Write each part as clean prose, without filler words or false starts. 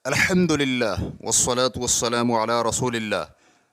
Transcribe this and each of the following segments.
अल्हम्दुलिल्लाह वस्सलातु वस्सलामु अला रसूलिल्लाह।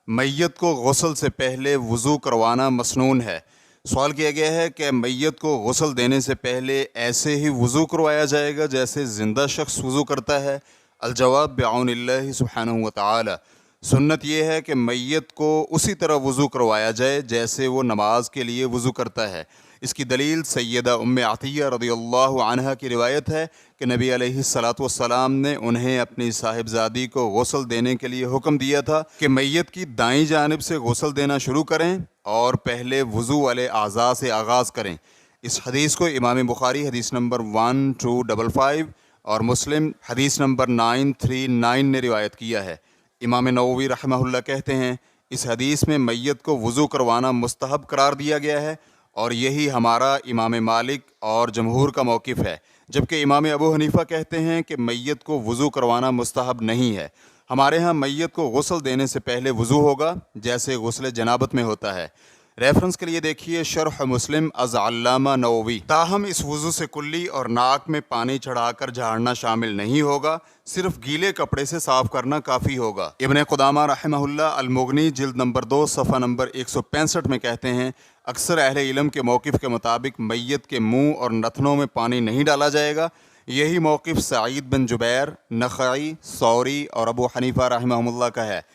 मैयत को गुस्ल से पहले वज़ू करवाना मसनून है। सवाल किया गया है कि मैयत को गुस्ल देने से पहले ऐसे ही वज़ू करवाया जाएगा जैसे ज़िंदा शख्स वज़ू करता है। अल-जवाब बिऔनिल्लाहि सुब्हानहु व तआला। सुन्नत यह है कि मैयत को उसी तरह वज़ू करवाया जाए जैसे वो नमाज के लिए वज़ू करता है। इसकी दलील सैयदा उम्मे अतिया रज़ियल्लाहु अन्हा की रिवायत है कि नबी अलैहिस्सलातु वस्सलाम ने उन्हें अपनी साहिबजादी को गुस्ल देने के लिए हुक्म दिया था कि मैयत की दाईं जानिब से गुस्ल देना शुरू करें और पहले वज़ू वाले आज़ा से आगाज़ करें। इस हदीस को इमाम बुखारी हदीस नंबर 1255 और मुस्लिम हदीस नंबर 939 ने रिवायत किया है। इमाम नववी रहमहुल्लाह कहते हैं, इस हदीस में मैयत को वज़ू करवाना मुस्तहब करार दिया गया है और यही हमारा इमाम मालिक और जमहूर का मौक़िफ़ है, जबकि इमाम अबू हनीफ़ा कहते हैं कि मैयत को वज़ू करवाना मुस्तहब नहीं है। हमारे यहाँ मैयत को गुस्ल देने से पहले वज़ू होगा जैसे गुस्ल जनाबत में होता है। रेफरेंस के लिए देखिए शरह मुस्लिम अज़ अल्लामा नववी। ताहम इस वज़ू से कुल्ली और नाक में पानी चढ़ाकर झाड़ना शामिल नहीं होगा, सिर्फ गीले कपड़े से साफ करना काफ़ी होगा। इब्न क़ुदामा रहमहुल्लाह अल-मुग़नी जिल्द नंबर 2 सफ़ा नंबर 165 में कहते हैं, अक्सर अहले इल्म के मौक़िफ़ के मुताबिक मैयत के मुँह और नथनों में पानी नहीं डाला जाएगा। यही मौक़िफ़ सईद बिन जुबैर, नख़ई, सौरी और अबू हनीफ़ा रहमहुल्लाह का है,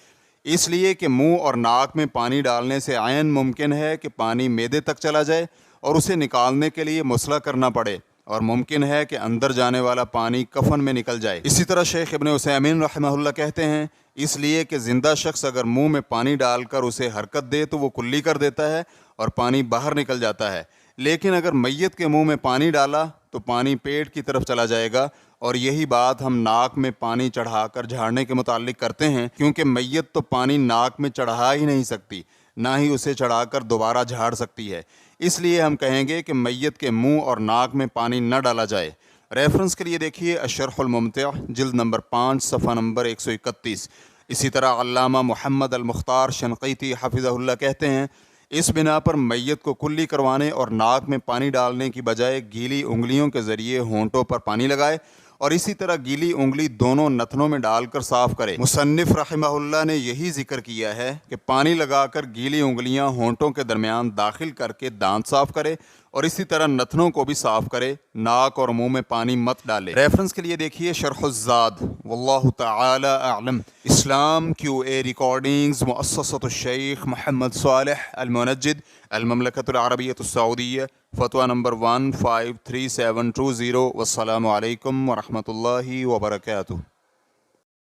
इसलिए कि मुंह और नाक में पानी डालने से आयन मुमकिन है कि पानी मैदे तक चला जाए और उसे निकालने के लिए मुसला करना पड़े, और मुमकिन है कि अंदर जाने वाला पानी कफन में निकल जाए। इसी तरह शेख इब्न उसैमीन रहमहुल्लाह कहते हैं, इसलिए कि ज़िंदा शख्स अगर मुंह में पानी डालकर उसे हरकत दे तो वो कुल्ली कर देता है और पानी बाहर निकल जाता है, लेकिन अगर मैयत के मुंह में पानी डाला तो पानी पेट की तरफ चला जाएगा। और यही बात हम नाक में पानी चढ़ाकर झाड़ने के मुताल्लिक करते हैं, क्योंकि मैयत तो पानी नाक में चढ़ा ही नहीं सकती, ना ही उसे चढ़ाकर दोबारा झाड़ सकती है। इसलिए हम कहेंगे कि मैयत के मुंह और नाक में पानी न डाला जाए। रेफरेंस के लिए देखिए अशरहुल मुमतिअ जिल्द नंबर 5 सफ़ा नंबर 131। इसी तरह अल्लामा मुहम्मद अल-मुख्तार शनक़ीती हफ़िज़हुल्लाह कहते हैं, इस बिना पर मैयत को कुल्ली करवाने और नाक में पानी डालने की बजाय गीली उंगलियों के ज़रिए होंठों पर पानी लगाए और इसी तरह गीली उंगली दोनों नथनों में डालकर साफ़ करे। मुसन्निफ़ रहमहुल्लाह ने यही जिक्र किया है कि पानी लगाकर गीली उंगलियां होंठों के दरमियान दाखिल करके दांत साफ़ करे और इसी तरह नथनों को भी साफ़ करे, नाक और मुंह में पानी मत डाले। रेफरेंस के लिए देखिए शरहुज़्ज़ाद। वल्लाहु तआला अअलम। इस्लाम QA रिकॉर्डिंग्स मुअस्ससतुश शेख मोहम्मद सालेह अल-मुनज्जिद अल-ममलकतुल अरबिय्यतुस सऊदिय्या। फ़तवा नंबर 153720। वस्सलामु अलैकुम व रहमतुल्लाहि व बरकातुहू।